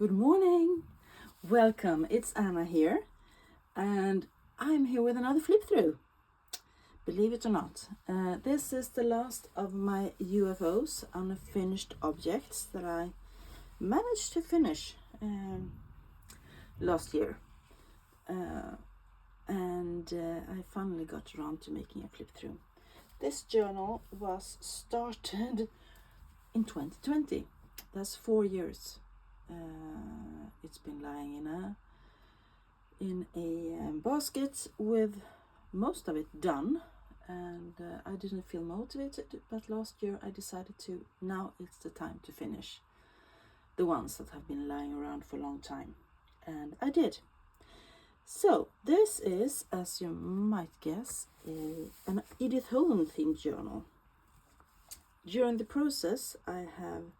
Good morning. Welcome. It's Anna here, and I'm here with another flip through. Believe it or not, this is the last of my UFOs, unfinished objects, that I managed to finish last year. And I finally got around to making a flip through. This journal was started in 2020. That's 4 years. It's been lying in a basket with most of it done, and I didn't feel motivated, but last year I decided to, now it's the time to finish the ones that have been lying around for a long time, and I did. So this is, as you might guess, an Edith Holden themed journal. During the process I have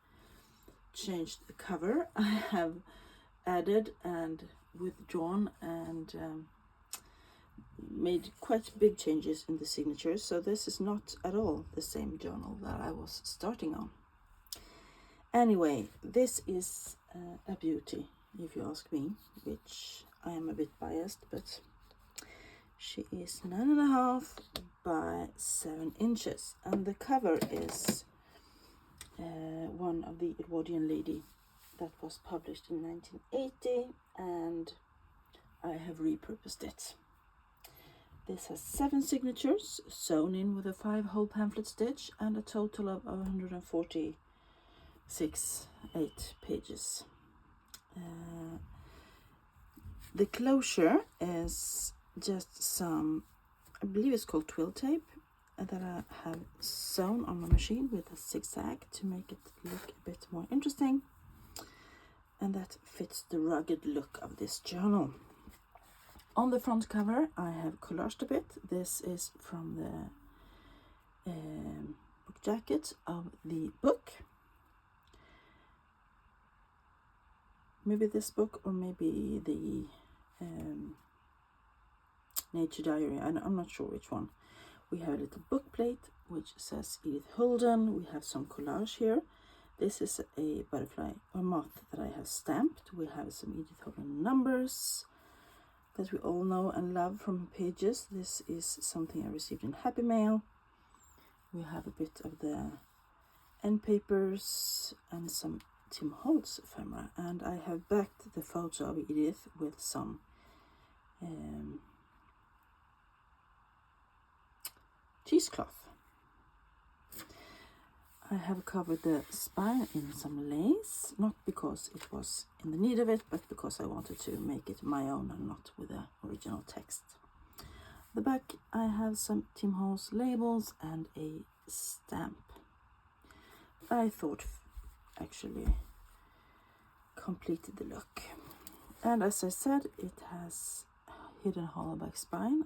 changed the cover, I have added and withdrawn and made quite big changes in the signatures, so this is not at all the same journal that I was starting on. Anyway, this is a beauty, if you ask me, which I am a bit biased, but she is 9.5 by 7 inches, and the cover is one of the Edwardian lady that was published in 1980, and I have repurposed it. This has 7 signatures sewn in with a 5-hole pamphlet stitch and a total of 146 pages. The closure is just some, I believe it's called twill tape, that I have sewn on my machine with a zigzag to make it look a bit more interesting, and that fits the rugged look of this journal. On the front cover I have collaged a bit. This is from the book jacket of the book. Maybe this book, or maybe the Nature Diary, I'm not sure which one. We have a little book plate which says Edith Holden. We have some collage here. This is a butterfly or moth that I have stamped. We have some Edith Holden numbers that we all know and love from pages. This is something I received in Happy Mail. We have a bit of the end papers and some Tim Holtz ephemera, and I have backed the photo of Edith with some cheesecloth. I have covered the spine in some lace, not because it was in the need of it, but because I wanted to make it my own and not with the original text. The back I have some Tim Holtz labels and a stamp. I thought actually completed the look. And as I said, it has hidden hollow back spine.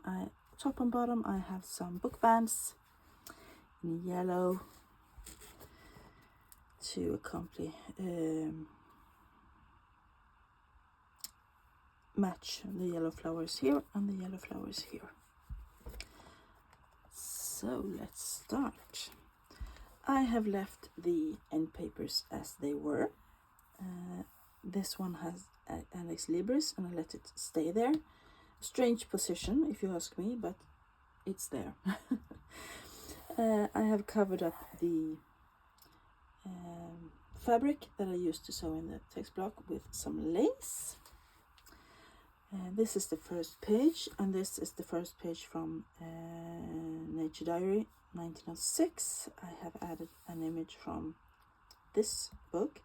Top and bottom I have some book bands in yellow to accompany match the yellow flowers here and the yellow flowers here. So let's start. I have left the end papers as they were. This one has Alex Libris, and I let it stay there. Strange position, if you ask me, but it's there. I have covered up the fabric that I used to sew in the text block with some lace. This is the first page, and this is the first page from Nature Diary 1906. I have added an image from this book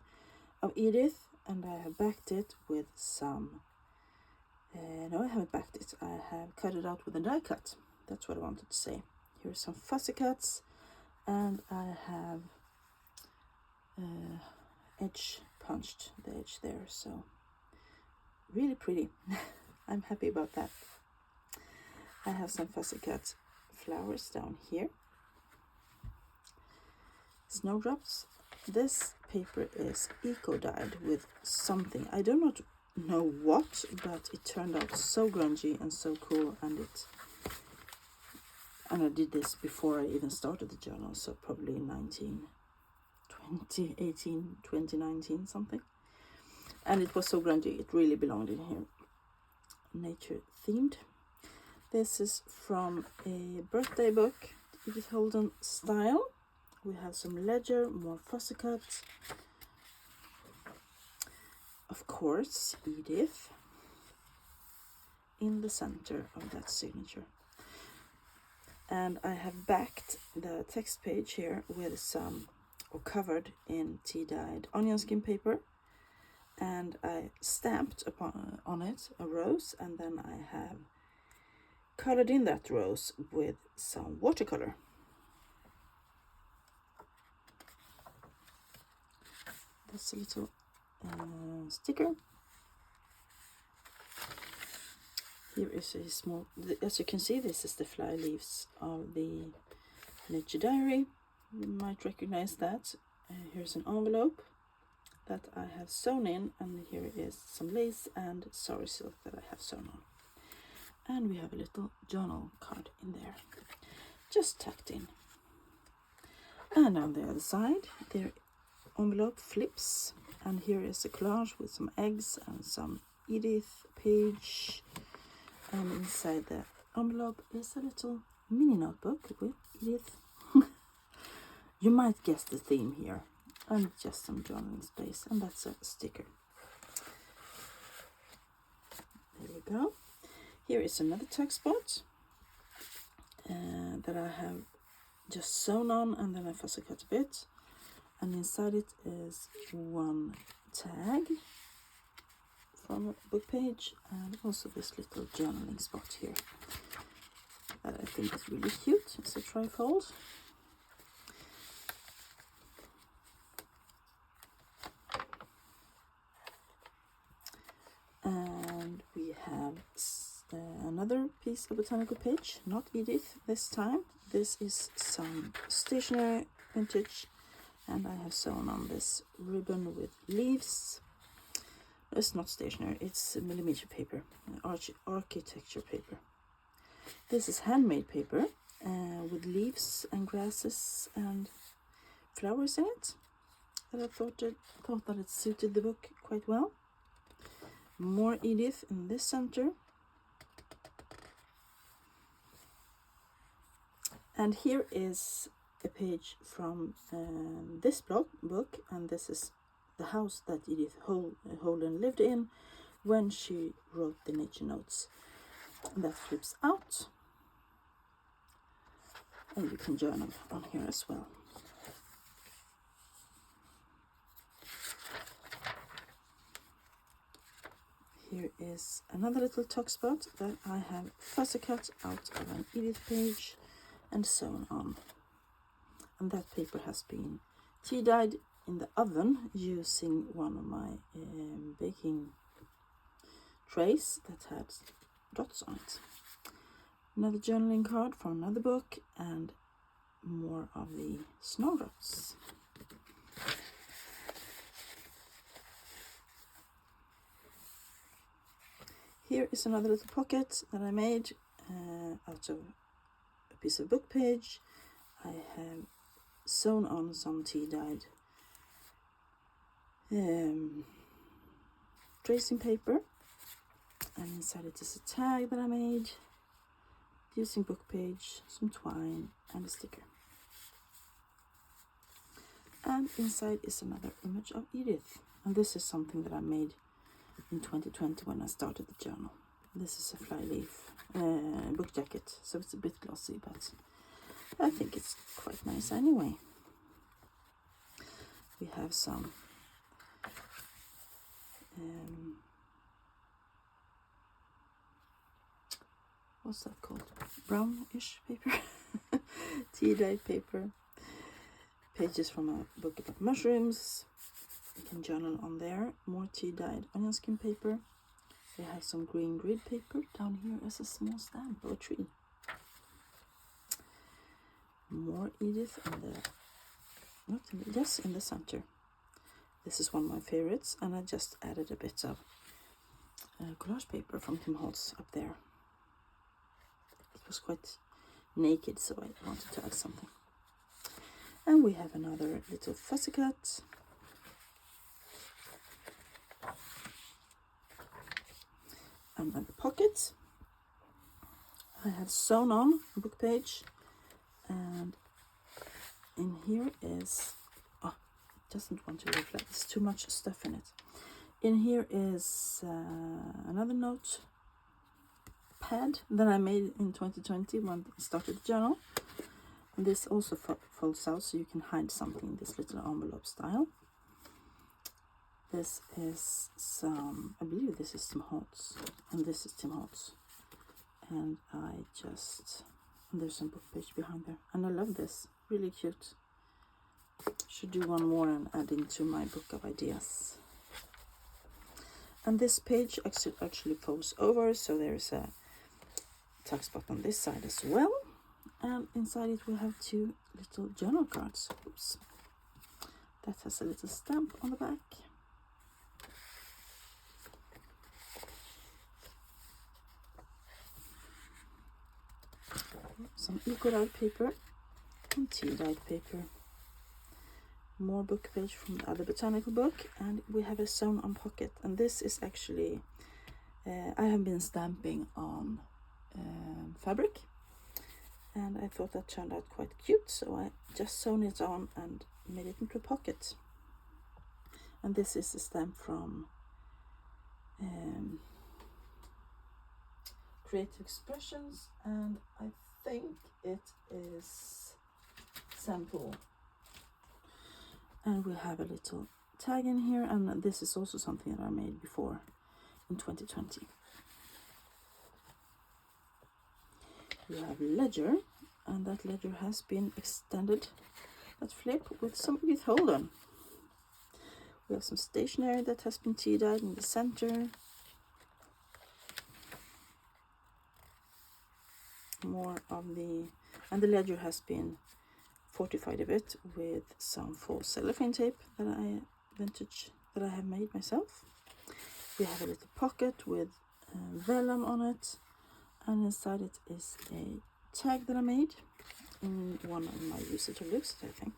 of Edith, and I have backed it with some no, I haven't backed it. I have cut it out with a die cut. That's what I wanted to say. Here are some fussy cuts, and I have edge punched the edge there, so really pretty. I'm happy about that. I have some fussy cut flowers down here. Snowdrops. This paper is eco-dyed with something. I do not know what, but it turned out so grungy and so cool, and I did this before I even started the journal, so probably 2019 something. And it was so grungy, it really belonged in here. Nature themed. This is from a birthday book, Edith Holden style. We have some ledger, more fussy cut. Of course, Edith in the center of that signature. And I have backed the text page here with some, or covered in tea-dyed onion skin paper. And I stamped on it a rose, and then I have colored in that rose with some watercolor. That's a little sticker. Here is a small, as you can see, this is the fly leaves of the Nature Diary. You might recognize that. Here's an envelope that I have sewn in, and here is some lace and sari silk that I have sewn on. And we have a little journal card in there, just tucked in. And on the other side, the envelope flips, and here is a collage with some eggs and some Edith page. And inside the envelope is a little mini notebook with Edith. You might guess the theme here. And just some journaling space, and that's a sticker. There we go. Here is another tuck spot that I have just sewn on, and then I fussy cut a bit. And inside it is one tag from a book page, and also this little journaling spot here that I think is really cute. It's a trifold. And we have another piece of botanical page, not Edith this time. This is some stationery vintage, and I have sewn on this ribbon with leaves. It's not stationery, it's millimeter paper, architecture paper. This is handmade paper with leaves and grasses and flowers in it. And I thought that it suited the book quite well. More Edith in this center. And here is a page from this book, and this is the house that Edith Holden lived in when she wrote the nature notes. And that flips out. And you can journal on here as well. Here is another little tuck spot that I have fussy cut out of an Edith page and sewn on. And that paper has been tea dyed in the oven using one of my baking trays that had dots on it. Another journaling card from another book, and more of the snow dots. Here is another little pocket that I made out of a piece of book page. I have sewn on some tea-dyed tracing paper, and inside it is a tag that I made using book page, some twine, and a sticker. And inside is another image of Edith, and this is something that I made in 2020 when I started the journal. This is a fly leaf book jacket, so it's a bit glossy, but I think it's quite nice anyway. We have some what's that called? Brownish paper, tea-dyed paper. Pages from a book about mushrooms. You can journal on there. More tea-dyed onion skin paper. We have some green grid paper. Down here is a small stamp of a tree. More Edith in the center. This is one of my favorites, and I just added a bit of collage paper from Tim Holtz up there. It was quite naked, so I wanted to add something. And we have another little fussy cut. And then the pockets. I have sewn on a book page, and in here is, oh, it doesn't want to reflect, there's too much stuff in it. In here is another note pad that I made in 2020 when I started the journal. And this also folds out so you can hide something in this little envelope style. This is some, I believe this is Tim Holtz, and this is Tim Holtz. And there's some book page behind there. And I love this, really cute. Should do one more and add into my book of ideas. And this page actually folds over, so there's a tuck spot on this side as well. And inside it we have 2 little journal cards. Oops. That has a little stamp on the back. Some eco-dyed paper and tea-dyed paper. More book page from the other botanical book, and we have a sewn-on pocket. And this is actually, I have been stamping on fabric, and I thought that turned out quite cute, so I just sewn it on and made it into a pocket. And this is a stamp from Creative Expressions, and I think it is sample. And we have a little tag in here, and this is also something that I made before in 2020. We have ledger, and that ledger has been extended, that flip, with some Edith Holden. We have some stationery that has been tea-dyed in the center. More of the, and the ledger has been fortified a bit with some false cellophane tape that I have made myself. We have a little pocket with vellum on it, and inside it is a tag that I made in one of my Use It or Lose It, I think.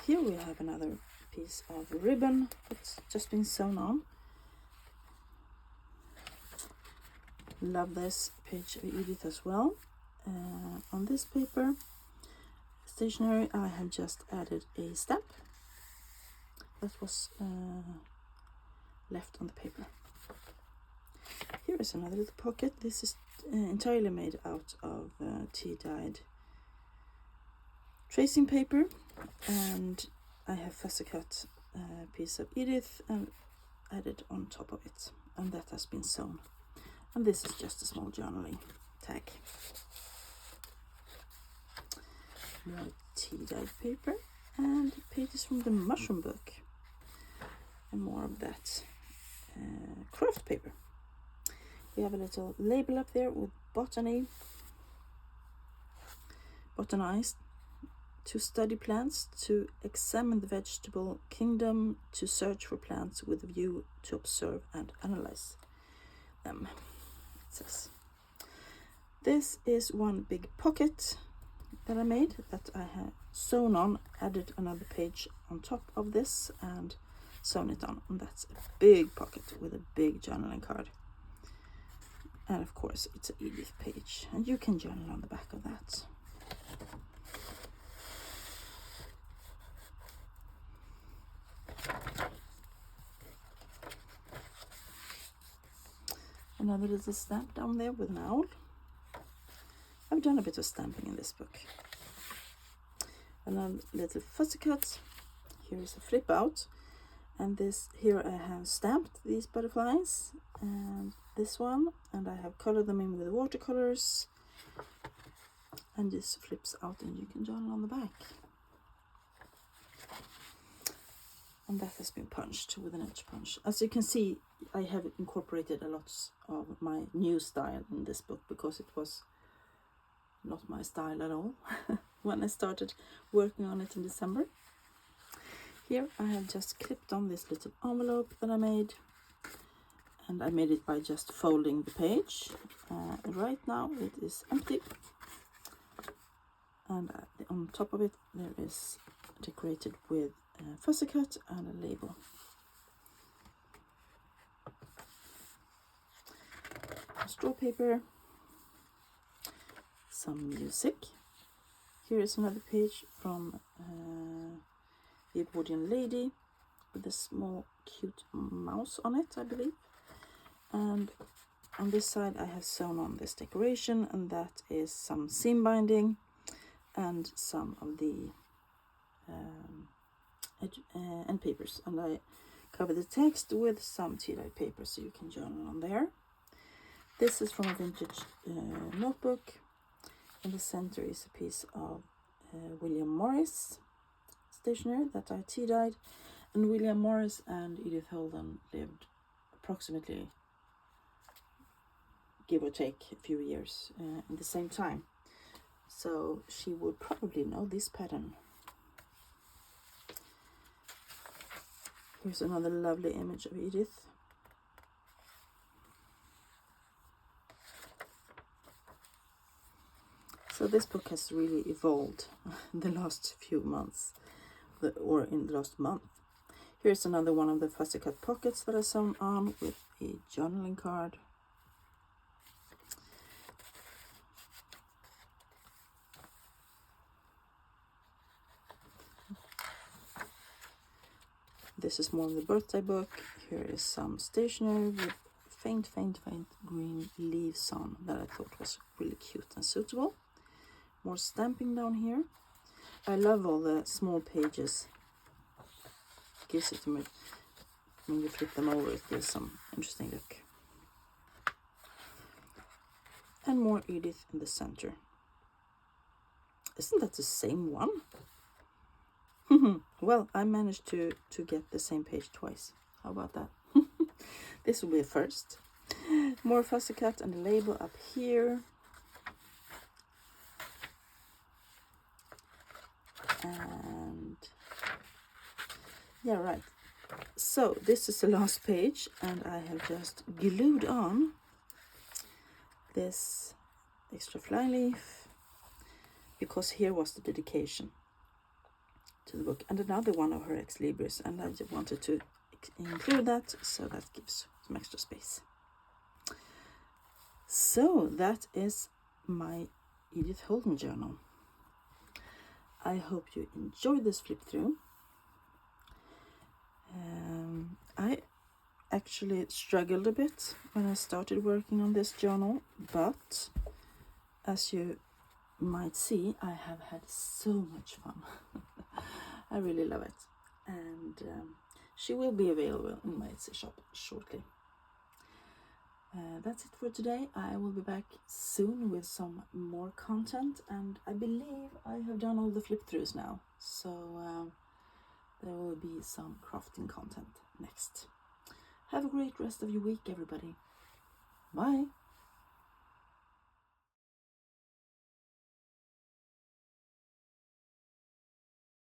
Here we have another piece of ribbon that's just been sewn on. Love this page of Edith as well. On this paper, stationery, I have just added a stamp that was left on the paper. Here is another little pocket. This is entirely made out of tea-dyed tracing paper, and I have fussy cut a piece of Edith and added on top of it, and that has been sewn. And this is just a small journaling tag. More tea-dyed paper and pages from the mushroom book, and more of that craft paper. We have a little label up there with botanized, to study plants, to examine the vegetable kingdom, to search for plants with a view to observe and analyze them. It says. This is one big pocket that I made that I have sewn on, added another page on top of this and sewn it on, and that's a big pocket with a big journaling card. And of course it's an Edith page, and you can journal on the back of that. Another little stamp down there with an owl. I've done a bit of stamping in this book. Another little fussy cut. Here is a flip out, and this here I have stamped these butterflies and this one, and I have colored them in with watercolors, and this flips out and you can journal on the back. And that has been punched with an edge punch. As you can see, I have incorporated a lot of my new style in this book, because it was not my style at all when I started working on it in December. Here I have just clipped on this little envelope that I made, and I made it by just folding the page. Right now it is empty, and on top of it there is decorated with fussy cut and a label. straw paper, some music. Here is another page from the Edwardian lady with a small cute mouse on it, I believe. And on this side I have sewn on this decoration, and that is some seam binding and some of the end papers. And I cover the text with some tea-dyed paper so you can journal on there. This is from a vintage notebook. In the center is a piece of William Morris stationery that I tea-dyed. And William Morris and Edith Holden lived approximately, give or take, a few years in the same time. So she would probably know this pattern. Here's another lovely image of Edith. So this book has really evolved in the last few months, or in the last month. Here's another one of the fussy cut pockets that I sewn on with a journaling card. This is more of the birthday book. Here is some stationery with faint green leaves on that I thought was really cute and suitable. More stamping down here. I love all the small pages. It gives it to me, when you flip them over, it gives some interesting look. And more Edith in the center. Isn't that the same one? Well, I managed to get the same page twice. How about that? This will be a first. More fussy cut and a label up here. And yeah, right. So this is the last page, and I have just glued on this extra fly leaf because here was the dedication to the book, and another one of her ex libris, and I just wanted to include that, so that gives some extra space. So that is my Edith Holden journal. I hope you enjoyed this flip through. I actually struggled a bit when I started working on this journal, but as you might see, I have had so much fun. I really love it, and she will be available in my Etsy shop shortly. That's it for today. I will be back soon with some more content, and I believe I have done all the flip throughs now, so there will be some crafting content next. Have a great rest of your week, everybody. Bye.